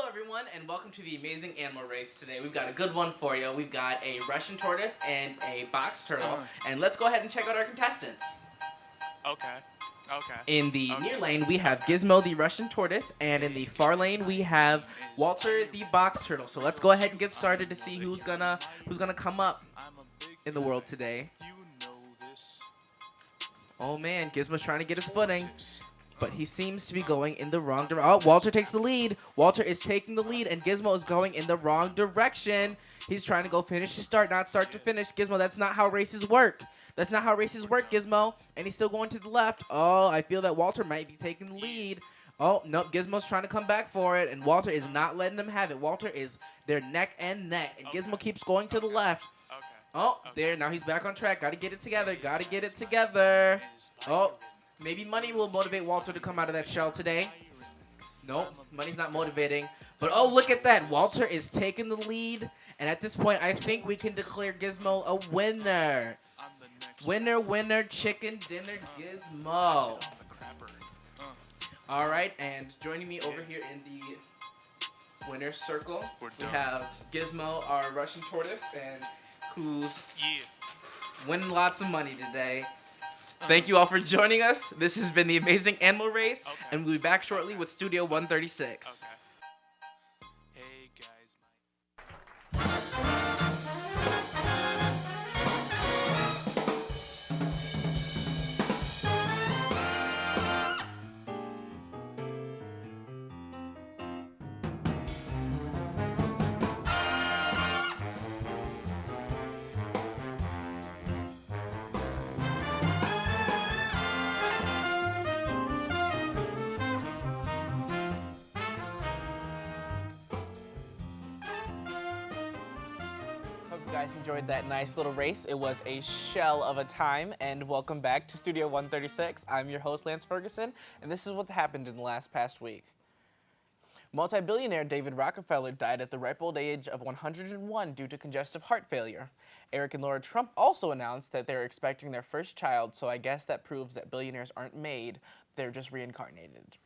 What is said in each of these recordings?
everyone, and welcome to the amazing animal race. Today we've got a good one for you. We've got a Russian tortoise and a box turtle, and let's go ahead and check out our contestants. Okay. In the near lane, we have Gizmo the Russian tortoise, and in the far lane, we have Walter the box turtle. So let's go ahead and get started to see who's gonna come up in the world today. Oh man, Gizmo's trying to get his footing, but he seems to be going in the wrong direction. Oh, Walter takes the lead. Walter is taking the lead, and Gizmo is going in the wrong direction. He's trying to go finish to start, not start to finish. Gizmo, that's not how races work. That's not how races work, Gizmo. And he's still going to the left. Oh, I feel that Walter might be taking the lead. Oh, nope, Gizmo's trying to come back for it, and Walter is not letting him have it. Walter is their neck and neck, and Gizmo keeps going to the left. Oh, there, now he's back on track. Got to get it together. Got to get it together. Oh, maybe money will motivate Walter to come out of that shell today. Nope, money's not motivating. But oh, look at that. Walter is taking the lead. And at this point, I think we can declare Gizmo a winner. Winner, winner, chicken dinner, Gizmo. All right, and joining me over here in the winner's circle, we have Gizmo, our Russian tortoise, and who's winning lots of money today. Thank you all for joining us. This has been the Amazing Animal Race, and we'll be back shortly with Studio 136. Hey guys, Hope you guys enjoyed that nice little race. It was a shell of a time, and welcome back to Studio 136. I'm your host, Lance Ferguson, and this is what happened in the past week. Multi-billionaire David Rockefeller died at the ripe old age of 101 due to congestive heart failure. Eric and Laura Trump also announced that they're expecting their first child, so I guess that proves that billionaires aren't made, they're just reincarnated.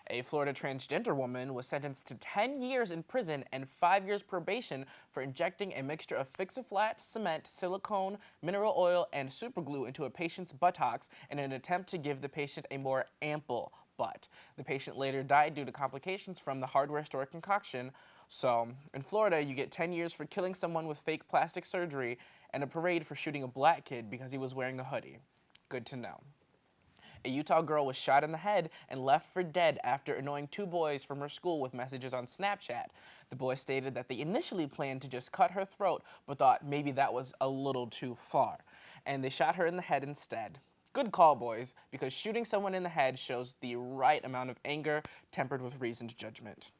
A Florida transgender woman was sentenced to 10 years in prison and 5 years probation for injecting a mixture of Fix-A-Flat, cement, silicone, mineral oil, and superglue into a patient's buttocks in an attempt to give the patient a more ample butt. The patient later died due to complications from the hardware store concoction. So, in Florida, you get 10 years for killing someone with fake plastic surgery and a parade for shooting a black kid because he was wearing a hoodie. Good to know. A Utah girl was shot in the head and left for dead after annoying two boys from her school with messages on Snapchat. The boys stated that they initially planned to just cut her throat, but thought maybe that was a little too far, and they shot her in the head instead. Good call, boys, because shooting someone in the head shows the right amount of anger tempered with reasoned judgment.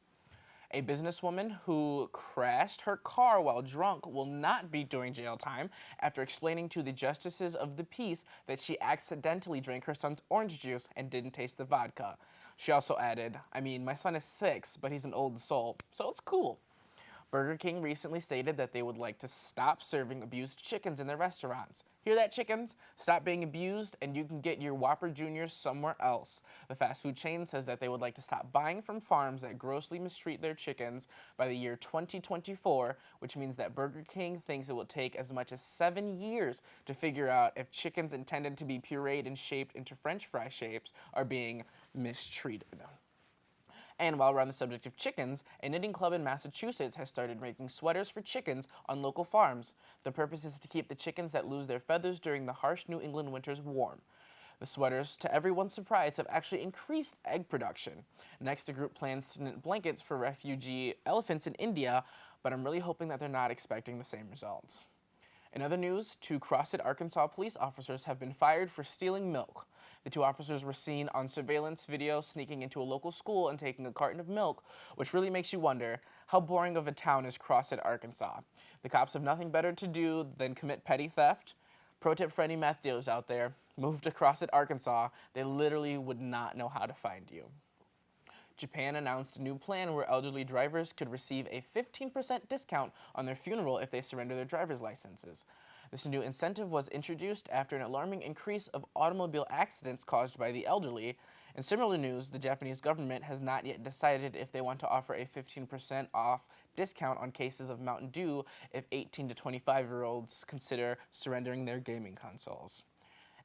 A businesswoman who crashed her car while drunk will not be doing jail time after explaining to the justices of the peace that she accidentally drank her son's orange juice and didn't taste the vodka. She also added, I mean, my son is 6, but he's an old soul, so it's cool. Burger King recently stated that they would like to stop serving abused chickens in their restaurants. Hear that, chickens? Stop being abused and you can get your Whopper Juniors somewhere else. The fast food chain says that they would like to stop buying from farms that grossly mistreat their chickens by the year 2024, which means that Burger King thinks it will take as much as 7 years to figure out if chickens intended to be pureed and shaped into French fry shapes are being mistreated. And while we're on the subject of chickens, a knitting club in Massachusetts has started making sweaters for chickens on local farms. The purpose is to keep the chickens that lose their feathers during the harsh New England winters warm. The sweaters, to everyone's surprise, have actually increased egg production. Next, the group plans to knit blankets for refugee elephants in India, but I'm really hoping that they're not expecting the same results. In other news, 2 Crossett, Arkansas police officers have been fired for stealing milk. The 2 officers were seen on surveillance video sneaking into a local school and taking a carton of milk, which really makes you wonder, how boring of a town is Crossett, Arkansas? The cops have nothing better to do than commit petty theft. Pro tip for any meth dealers out there, move to Crossett, Arkansas. They literally would not know how to find you. Japan announced a new plan where elderly drivers could receive a 15% discount on their funeral if they surrender their driver's licenses. This new incentive was introduced after an alarming increase of automobile accidents caused by the elderly. In similar news, the Japanese government has not yet decided if they want to offer a 15% off discount on cases of Mountain Dew if 18 to 25-year-olds consider surrendering their gaming consoles.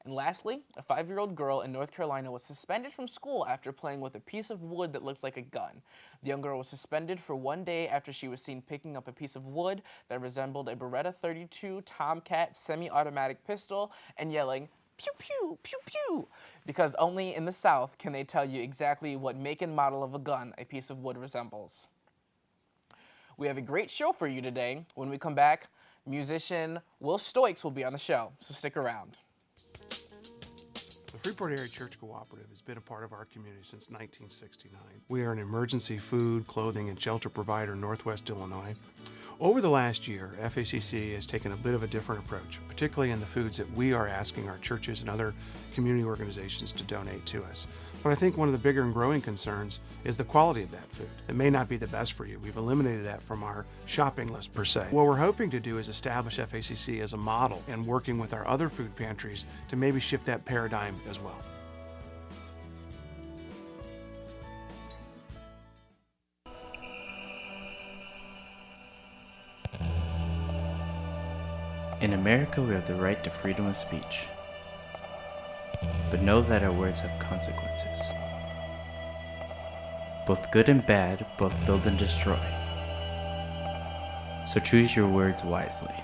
And lastly, a 5-year-old girl in North Carolina was suspended from school after playing with a piece of wood that looked like a gun. The young girl was suspended for 1 day after she was seen picking up a piece of wood that resembled a Beretta 32 Tomcat semi-automatic pistol and yelling, "Pew, pew, pew, pew," because only in the South can they tell you exactly what make and model of a gun a piece of wood resembles. We have a great show for you today. When we come back, musician Will Stoikes will be on the show, so stick around. The Freeport Area Church Cooperative has been a part of our community since 1969. We are an emergency food, clothing, and shelter provider in Northwest Illinois. Over the last year, FACC has taken a bit of a different approach, particularly in the foods that we are asking our churches and other community organizations to donate to us. But I think one of the bigger and growing concerns is the quality of that food. It may not be the best for you. We've eliminated that from our shopping list per se. What we're hoping to do is establish FACC as a model and working with our other food pantries to maybe shift that paradigm as well. In America, we have the right to freedom of speech. But know that our words have consequences. Both good and bad, both build and destroy. So choose your words wisely.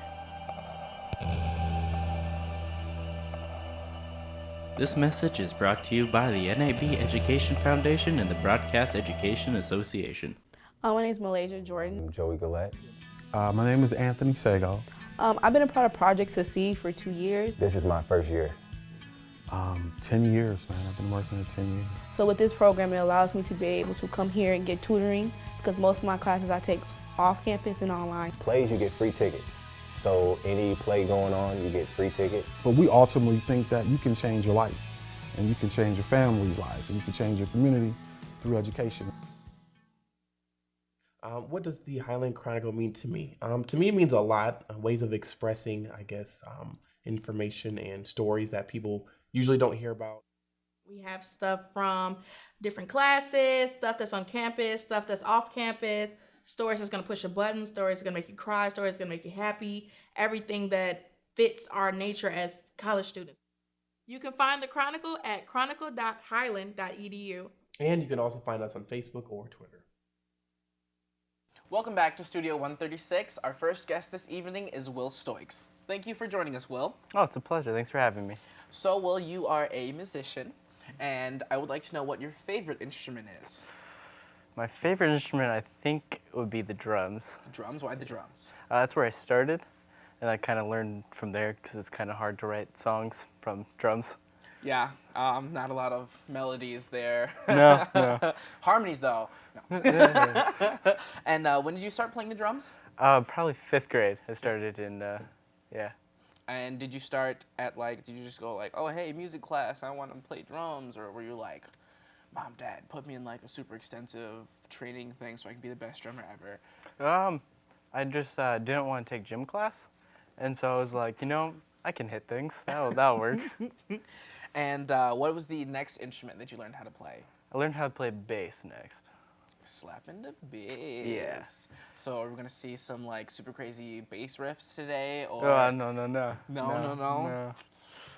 This message is brought to you by the NAB Education Foundation and the Broadcast Education Association. My name is Malaysia Jordan. I'm Joey Gillette. My name is Anthony Sago. I've been a part of Project Succeed for 2 years. This is my first year. 10 years, man. I've been working for 10 years. So with this program, it allows me to be able to come here and get tutoring because most of my classes I take off campus and online. Plays, you get free tickets. So any play going on, you get free tickets. But we ultimately think that you can change your life, and you can change your family's life, and you can change your community through education. What does the Highland Chronicle mean to me? To me, it means a lot. Ways of expressing, I guess, information and stories that people usually don't hear about. We have stuff from different classes, stuff that's on campus, stuff that's off campus, stories that's going to push a button, stories that's going to make you cry, stories that's going to make you happy, everything that fits our nature as college students. You can find the Chronicle at chronicle.highland.edu. And you can also find us on Facebook or Twitter. Welcome back to Studio 136. Our first guest this evening is Will Stoikes. Thank you for joining us, Will. Oh, it's a pleasure. Thanks for having me. So, Will, you are a musician, and I would like to know what your favorite instrument is. My favorite instrument, I think, would be the drums. The drums? Why the drums? That's where I started, and I kind of learned from there because it's kind of hard to write songs from drums. Yeah, not a lot of melodies there. No. Harmonies, though. No. And when did you start playing the drums? Probably 5th grade. I started in, yeah. And did you start at, did you just go oh, hey, music class, I want to play drums? Or were you like, Mom, Dad, put me in a super extensive training thing so I can be the best drummer ever? I just didn't want to take gym class. And so I was like, I can hit things. That'll work. And what was the next instrument that you learned how to play? I learned how to play bass next. Slapping the bass. Yeah. So are we gonna see some super crazy bass riffs today? Or No. No.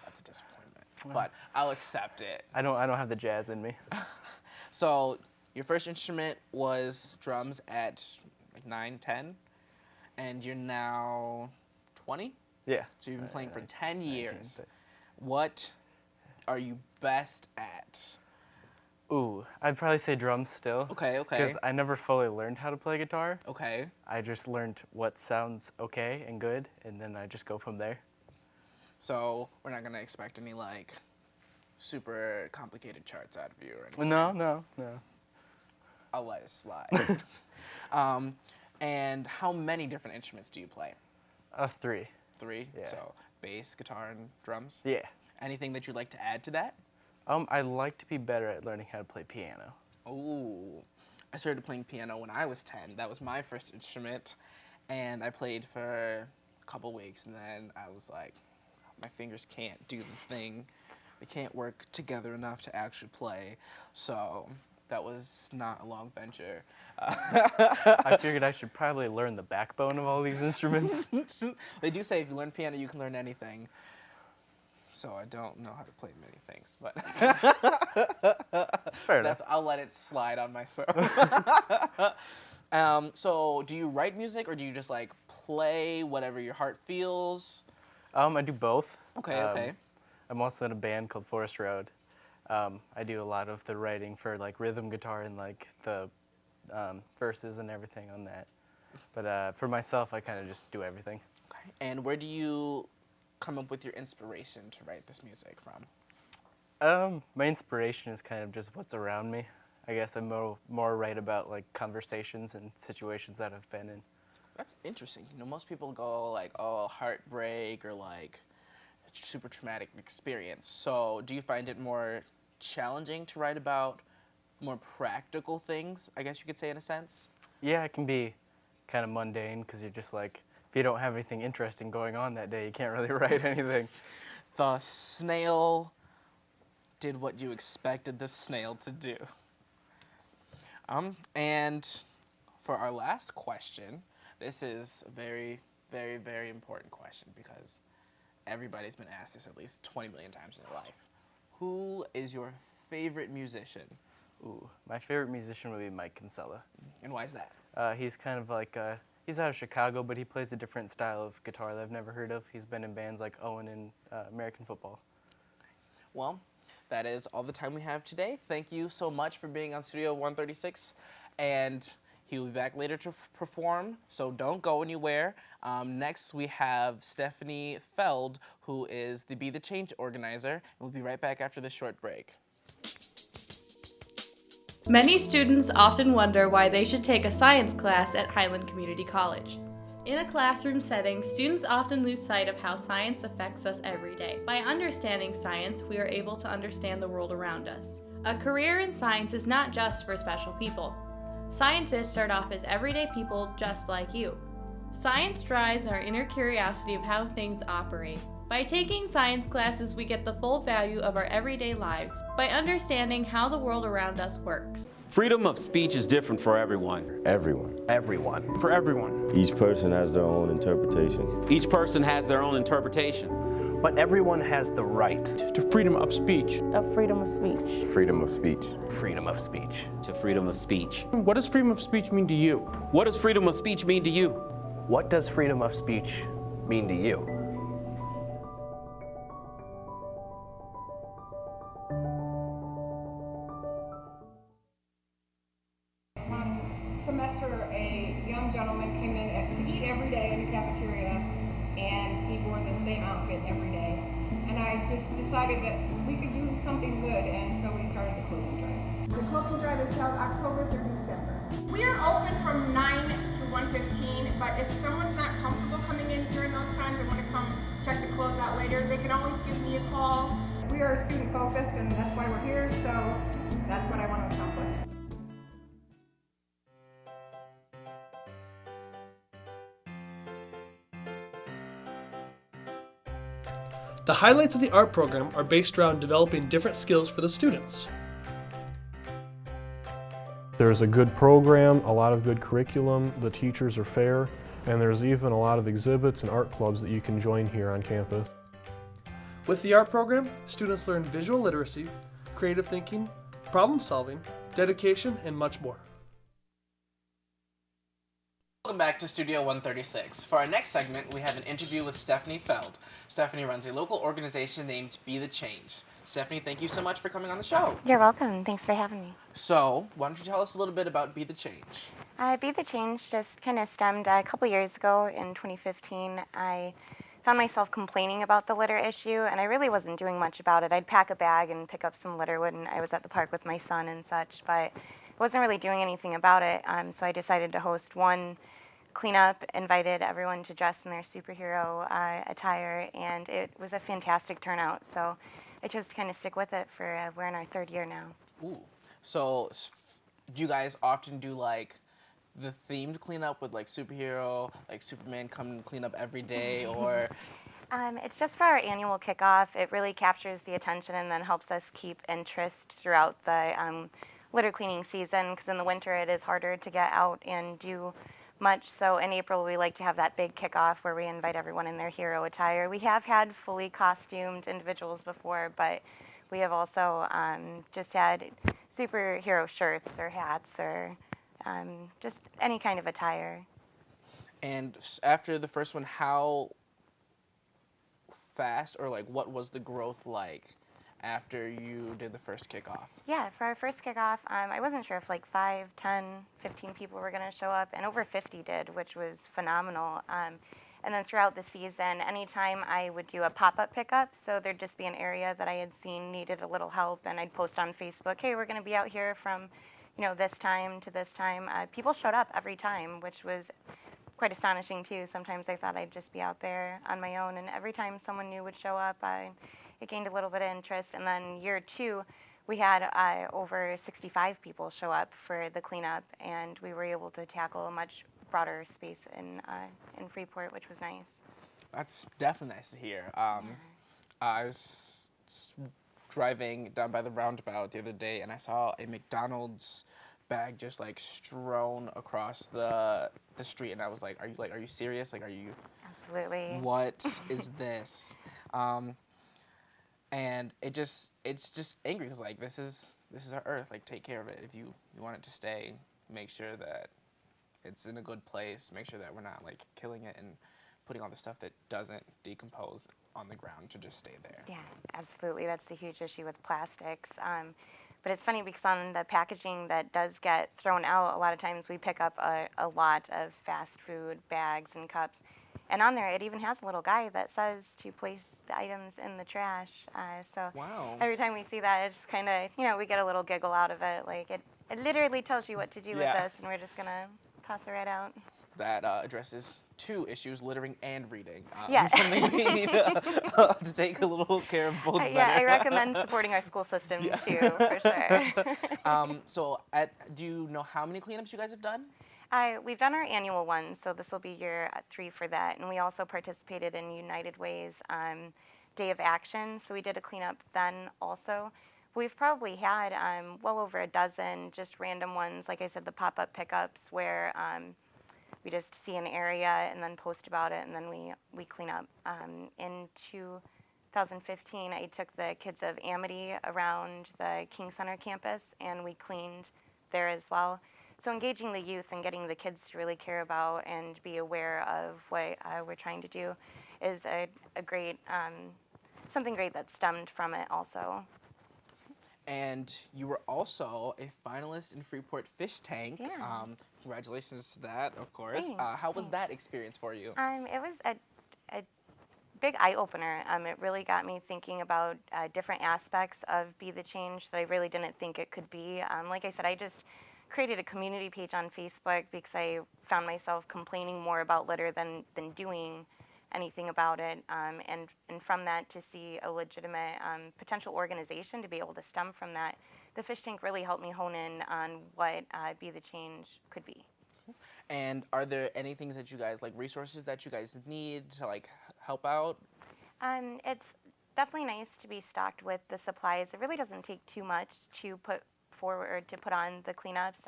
That's a disappointment. But I'll accept it. I don't have the jazz in me. So your first instrument was drums at 9, 10, and you're now 20? Yeah. So you've been playing for 10 years. What are you best at? Ooh, I'd probably say drums still. Okay. Because I never fully learned how to play guitar. Okay. I just learned what sounds okay and good, and then I just go from there. So we're not gonna expect any super complicated charts out of you or anything. No. I'll let it slide. And how many different instruments do you play? 3. 3? Yeah. So bass, guitar, and drums? Yeah. Anything that you'd like to add to that? I'd like to be better at learning how to play piano. Ooh. I started playing piano when I was 10. That was my first instrument. And I played for a couple weeks, and then I was like, my fingers can't do the thing they can't work together enough to actually play. So that was not a long venture. I figured I should probably learn the backbone of all these instruments. They do say if you learn piano, you can learn anything. So I don't know how to play many things, but Fair enough. I'll let it slide on myself. So do you write music, or do you just like play whatever your heart feels? I do both. Okay, okay. I'm also in a band called Forest Road. I do a lot of the writing for like rhythm guitar and like the verses and everything on that. But for myself, I kind of just do everything. Okay. And where do you come up with your inspiration to write this music from? My inspiration is kind of just what's around me. I guess I'm more write about like conversations and situations that I've been in. That's interesting. You know, most people go like, oh, heartbreak or like a super traumatic experience. So do you find it more challenging to write about more practical things, I guess you could say in a sense? Yeah, it can be kind of mundane because you're just like, if you don't have anything interesting going on that day, you can't really write anything. The snail did what you expected the snail to do. And for our last question, this is a very, very, very important question because everybody's been asked this at least 20 million times in their life. Who is your favorite musician? Ooh, my favorite musician would be Mike Kinsella. And why is that? He's kind of like, he's out of Chicago, but he plays a different style of guitar that I've never heard of. He's been in bands like Owen and American Football. Well, that is all the time we have today. Thank you so much for being on Studio 136. And he will be back later to perform, so don't go anywhere. Next, we have Stephanie Feld, who is the Be the Change organizer. And we'll be right back after this short break. Many students often wonder why they should take a science class at Highland Community College. In a classroom setting, students often lose sight of how science affects us every day. By understanding science, we are able to understand the world around us. A career in science is not just for special people. Scientists start off as everyday people just like you. Science drives our inner curiosity of how things operate. By taking science classes, we get the full value of our everyday lives by understanding how the world around us works. Freedom of speech is different for everyone. Everyone. Everyone. For everyone. Each person has their own interpretation. Each person has their own interpretation. But everyone has the right to freedom of speech. Of freedom of speech. Freedom of speech. Freedom of speech. To freedom of speech. What does freedom of speech mean to you? What does freedom of speech mean to you? What does freedom of speech mean to you? Semester, a young gentleman came in to eat every day in the cafeteria, and he wore the same outfit every day. And I just decided that we could do something good, and so we started the clothing drive. The clothing drive is held October through December. We are open from 9 to 1:15, but if someone's not comfortable coming in during those times and want to come check the clothes out later, they can always give me a call. We are student focused, and that's why we're here, so that's what I want to accomplish. The highlights of the art program are based around developing different skills for the students. There's a good program, a lot of good curriculum, the teachers are fair, and there's even a lot of exhibits and art clubs that you can join here on campus. With the art program, students learn visual literacy, creative thinking, problem solving, dedication, and much more. Welcome back to Studio 136. For our next segment, we have an interview with Stephanie Feld. Stephanie runs a local organization named Be the Change. Stephanie, thank you so much for coming on the show. You're welcome. Thanks for having me. So, why don't you tell us a little bit about Be the Change? Be the Change just kind of stemmed a couple years ago in 2015. I found myself complaining about the litter issue, and I really wasn't doing much about it. I'd pack a bag and pick up some litter when I was at the park with my son and such, but I wasn't really doing anything about it, so I decided to host one cleanup, invited everyone to dress in their superhero attire, and it was a fantastic turnout, so I chose to kind of stick with it for, we're in our third year now. Ooh. So, do you guys often do like the themed cleanup with like superhero, like Superman come and clean up every day, or It's just for our annual kickoff. It really captures the attention and then helps us keep interest throughout the litter cleaning season, because in the winter it is harder to get out and do much. So in April we like to have that big kickoff where we invite everyone in their hero attire. We have had fully costumed individuals before, but we have also just had superhero shirts or hats or just any kind of attire. And after the first one, how fast or like what was the growth like after you did the first kickoff? Yeah, for our first kickoff, I wasn't sure if like 5, 10, 15 people were going to show up, and over 50 did, which was phenomenal. And then throughout the season, anytime I would do a pop-up pickup, so there'd just be an area that I had seen needed a little help, and I'd post on Facebook, hey, we're going to be out here from, this time to this time. People showed up every time, which was quite astonishing too. Sometimes I thought I'd just be out there on my own, and every time someone new would show up, it gained a little bit of interest. And then year 2, we had over 65 people show up for the cleanup, and we were able to tackle a much broader space in Freeport, which was nice. That's definitely nice to hear. I was driving down by the roundabout the other day, and I saw a McDonald's bag just like strewn across the street, and I was like, are you serious? Like, are you? Absolutely. What is this? And it's just angry because like this is our earth. Like, take care of it. If you want it to stay, make sure that it's in a good place. Make sure that we're not like killing it and putting all the stuff that doesn't decompose on the ground to just stay there. Yeah, absolutely. That's the huge issue with plastics. But it's funny because on the packaging that does get thrown out, a lot of times we pick up a lot of fast food bags and cups. And on there, it even has a little guide that says to place the items in the trash. So wow. Every time we see that, it's kind of, we get a little giggle out of it. Like, it literally tells you what to do with this, and we're just going to toss it right out. That addresses 2 issues, littering and reading. Yeah. Something we need to take a little care of both better. Yeah, I recommend supporting our school system too, for sure. So do you know how many cleanups you guys have done? We've done our annual one, so this will be year 3 for that. And we also participated in United Way's Day of Action, so we did a cleanup then also. We've probably had well over a dozen just random ones, like I said, the pop-up pickups where we just see an area and then post about it, and then we clean up. In 2015, I took the kids of Amity around the King Center campus, and we cleaned there as well. So engaging the youth and getting the kids to really care about and be aware of what we're trying to do is a great, something great that stemmed from it also. And you were also a finalist in Freeport Fish Tank. Yeah. Congratulations to that, of course. Thanks, How was that experience for you? It was a big eye-opener. It really got me thinking about different aspects of Be the Change that I really didn't think it could be. Like I said, I just created a community page on Facebook because I found myself complaining more about litter than doing anything about it, and from that to see a legitimate potential organization to be able to stem from that, the fish tank really helped me hone in on what Be the Change could be. And are there any things that you guys, like resources that you guys need to like help out? It's definitely nice to be stocked with the supplies. It really doesn't take too much to put on the cleanups.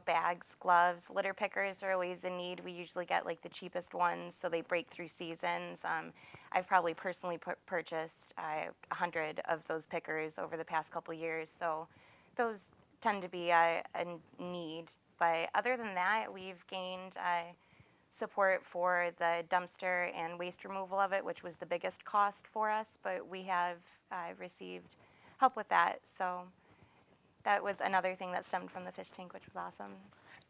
Bags, gloves, litter pickers are always in need. We usually get like the cheapest ones, so they break through seasons. I've probably personally purchased 100 of those pickers over the past couple years, so those tend to be a need. But other than that, we've gained support for the dumpster and waste removal of it, which was the biggest cost for us, but we have received help with that. So that was another thing that stemmed from the fish tank, which was awesome.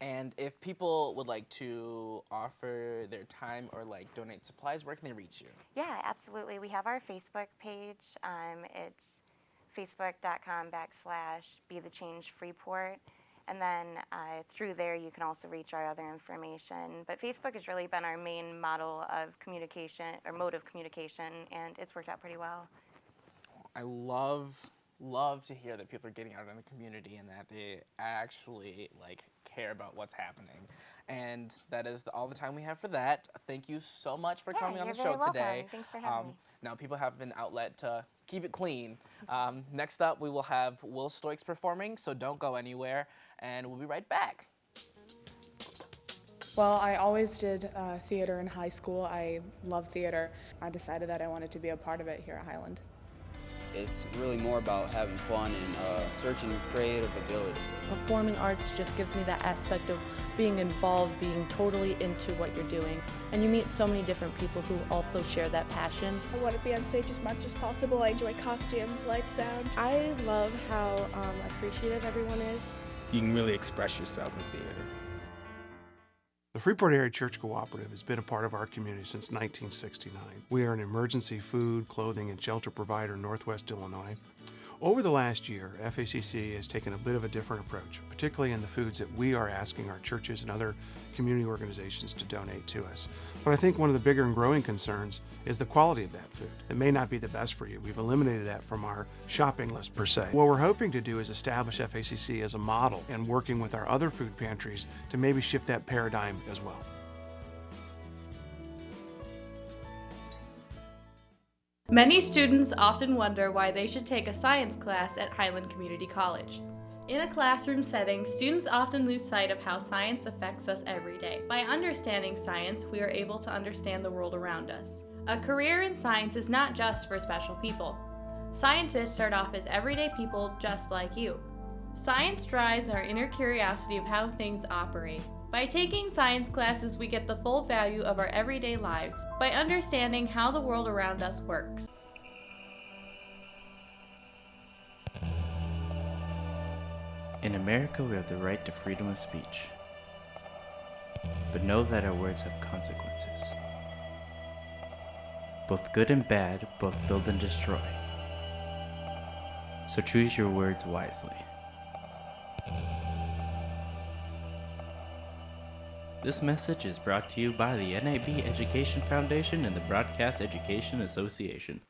And if people would like to offer their time or like donate supplies, where can they reach you? Yeah, absolutely. We have our Facebook page. It's facebook.com/BeTheChangeFreeport. And then through there, you can also reach our other information. But Facebook has really been our main model of communication, or mode of communication, and it's worked out pretty well. I love to hear that people are getting out in the community and that they actually like care about what's happening. And that is all the time we have for that. Thank you so much for coming on the show today. Thanks for having me. Now people have an outlet to keep it clean. Next up, we will have Will Stoikes performing, so don't go anywhere, and we'll be right back. Well, I always did theater in high school. I love theater. I decided that I wanted to be a part of it here at Highland. It's really more about having fun and searching creative ability. Performing arts just gives me that aspect of being involved, being totally into what you're doing. And you meet so many different people who also share that passion. I want to be on stage as much as possible. I enjoy costumes, light, sound. I love how appreciative everyone is. You can really express yourself in theater. The Freeport Area Church Cooperative has been a part of our community since 1969. We are an emergency food, clothing, and shelter provider in Northwest Illinois. Over the last year, FACC has taken a bit of a different approach, particularly in the foods that we are asking our churches and other community organizations to donate to us. But I think one of the bigger and growing concerns is the quality of that food. It may not be the best for you. We've eliminated that from our shopping list per se. What we're hoping to do is establish FACC as a model and working with our other food pantries to maybe shift that paradigm as well. Many students often wonder why they should take a science class at Highland Community College. In a classroom setting, students often lose sight of how science affects us every day. By understanding science, we are able to understand the world around us. A career in science is not just for special people. Scientists start off as everyday people just like you. Science drives our inner curiosity of how things operate. By taking science classes, we get the full value of our everyday lives by understanding how the world around us works. In America, we have the right to freedom of speech. But know that our words have consequences. Both good and bad, both build and destroy. So choose your words wisely. This message is brought to you by the NAB Education Foundation and the Broadcast Education Association.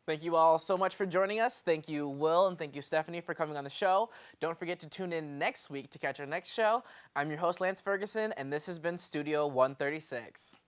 Thank you all so much for joining us. Thank you, Will, and thank you, Stephanie, for coming on the show. Don't forget to tune in next week to catch our next show. I'm your host, Lance Ferguson, and this has been Studio 136.